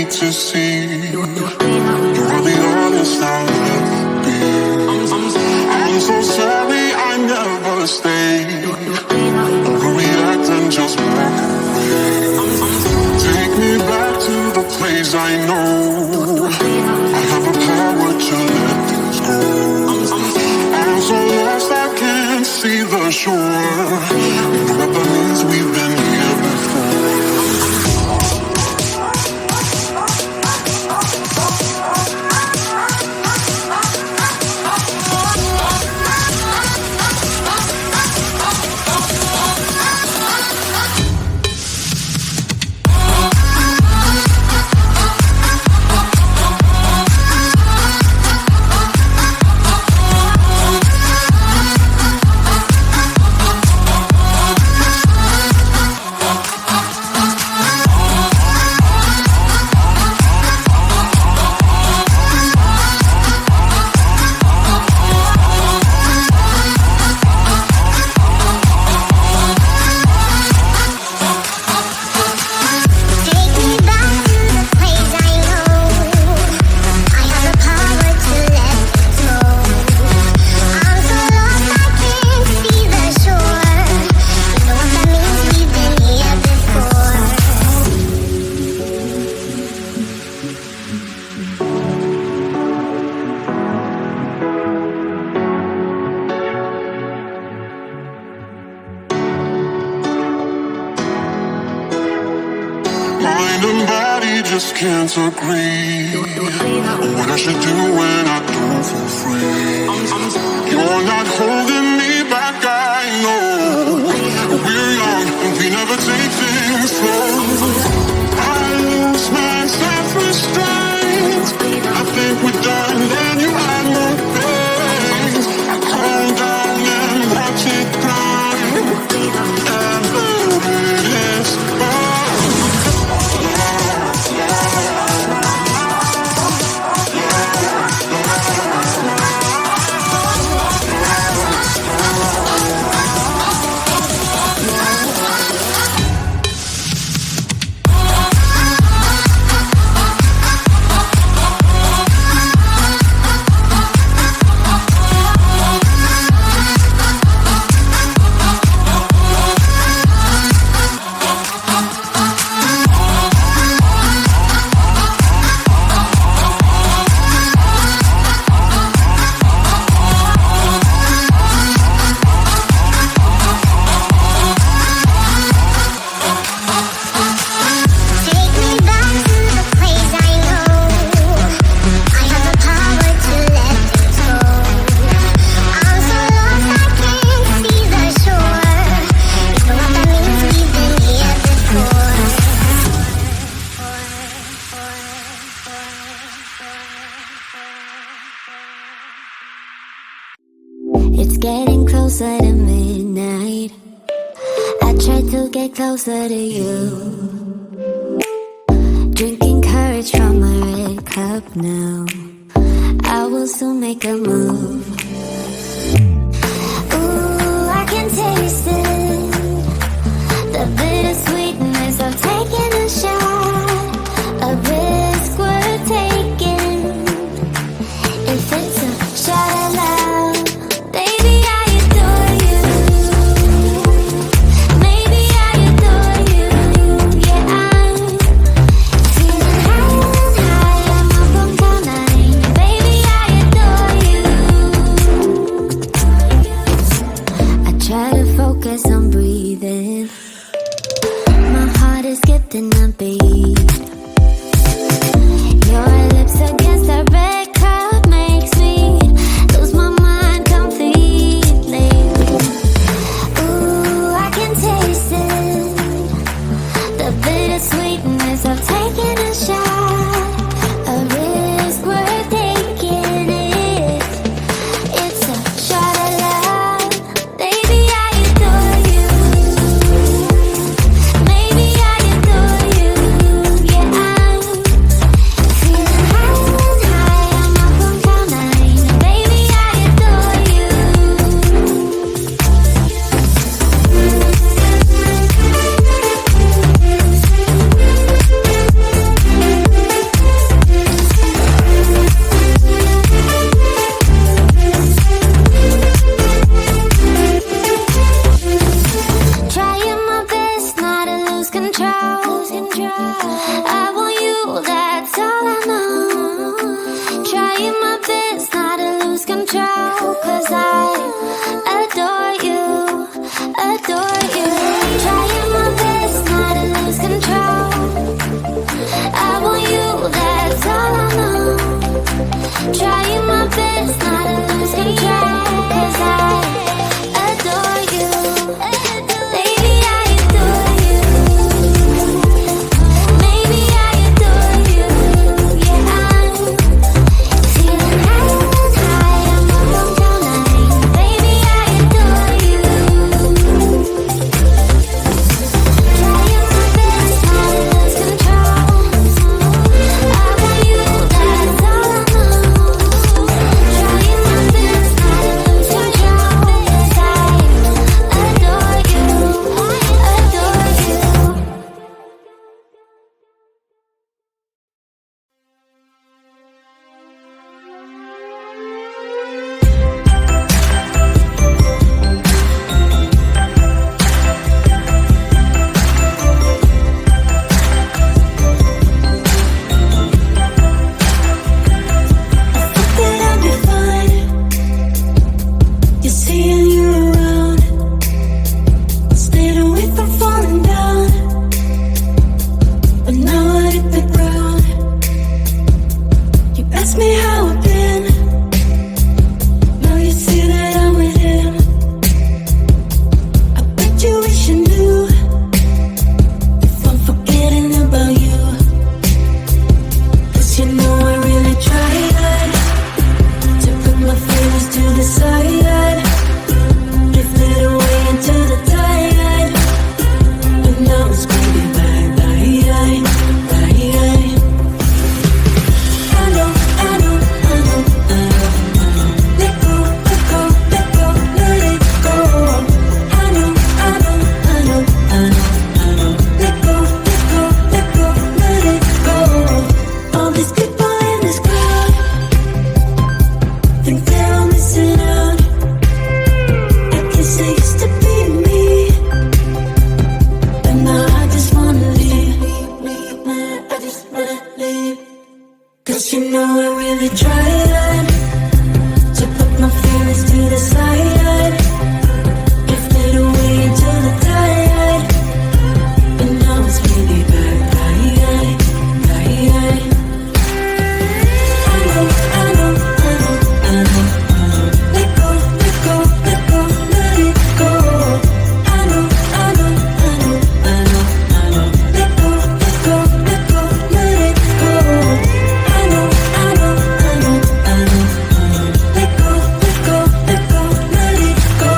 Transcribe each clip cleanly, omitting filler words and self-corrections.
need to see. You're the honest I'll ever be. I'm so sorry I never stayed. Overreact and just walk away. Take me back to the place I know. I have the power to let things go. I'm so lost I can't see the shore. You know what that means, we've been here before. Mind and body just can't agree on what I should do when I don't feel free. You're not holding me back, I know. We're young and we never take things slow. I lose my self-restraint. I think we're done and you had no pain. I calm down and watch it climb. And the is It's getting closer to midnight. I try to get closer to you. Drinking courage from my red cup now. I will soon make a move. Ooh, I can taste it. The bittersweetness of taking a shot. A risk worth taking. If it's a shot of love, baby, I adore you. Maybe I adore you. Yeah, I'm feeling high and high. I'm up on cloud nine. Baby, I adore you. I try to focus on breathing. My heart is skipping a beat. Your lips against a red cup makes me lose my mind completely. Ooh, I can taste it. The bittersweetness of taking a shot. A risk worth taking it. It's a shot of love. Baby, I adore you. Maybe I adore you. You know I really tried to put my feelings to the side, drifted away into the tide, but now it's really bad. I know, I know, I know, I know, I know. Let go, let go, let go, let it go. I know, I know, I know, I know, I know. Let go, let go, let go, let it go. I know, I know, I know, I know, I know. Let go, let go, let go, let it go.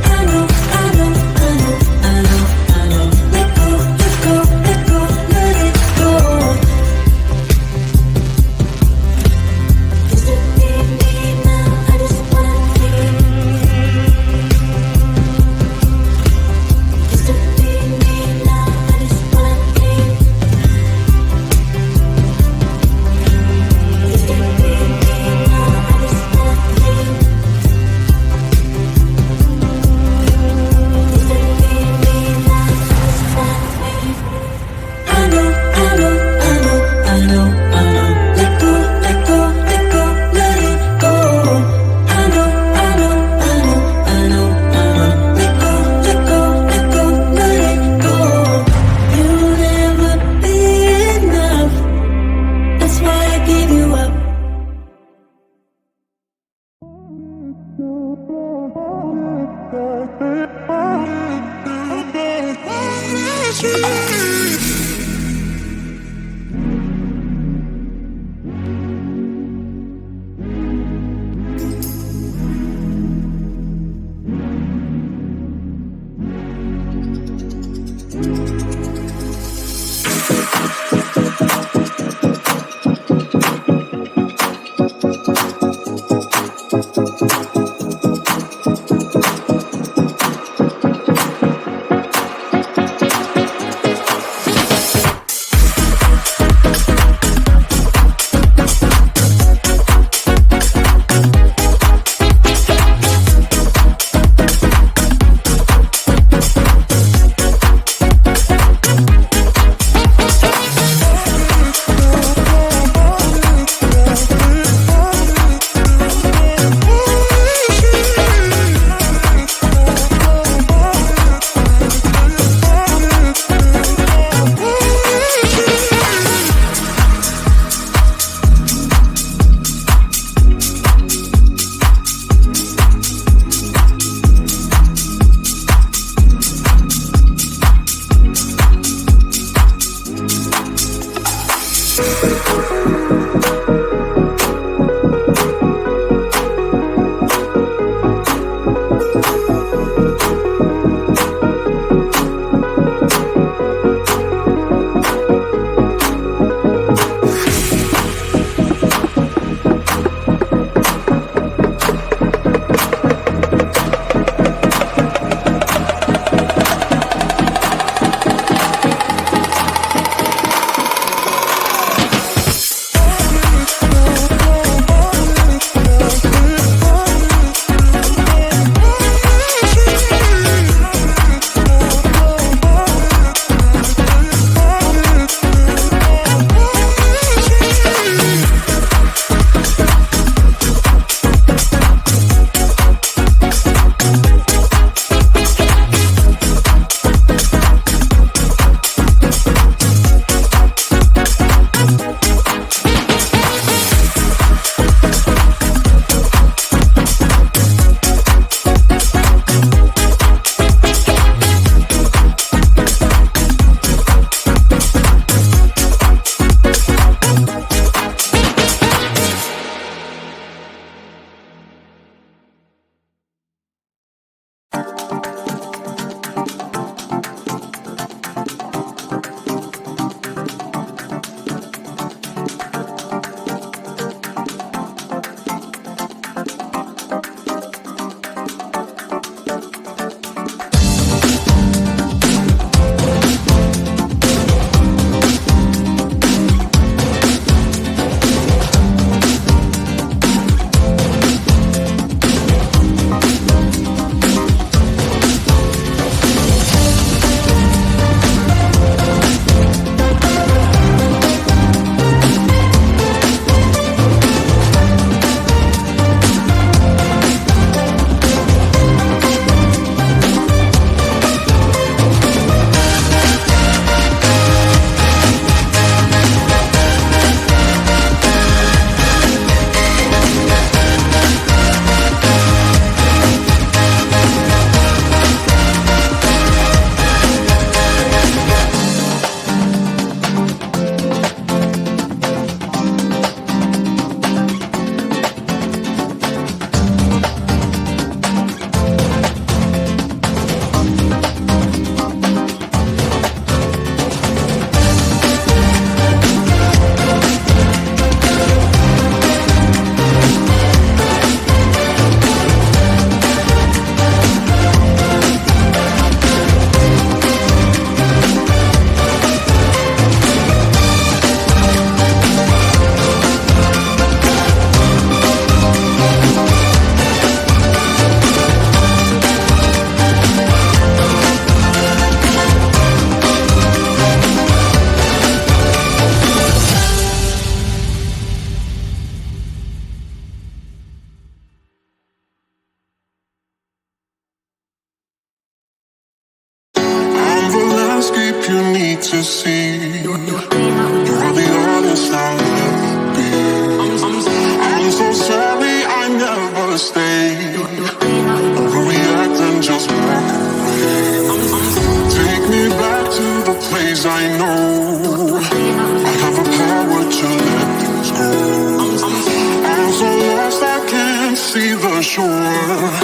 I know, I know, I know, I know, I know. Let go, let go, let go, let it go. Used to be me, now I just wanna be. Used to be me, now I just wanna be. Used to be me, now I just wanna be. Used to be me, now I just wanna be. I know, I know, I know, I know, I know. Let go, let go, let go, let it go. I know, I know, I know, I know, I know. Let go, let go, let go, let it go. You'll never be enough. That's why I gave you up. see. You're the honest I'll ever be. I'm so sorry I never stayed. Overreact and just walk away. Take me back to the place I know. I have the power to let things go. I'm so lost I can't see the shore.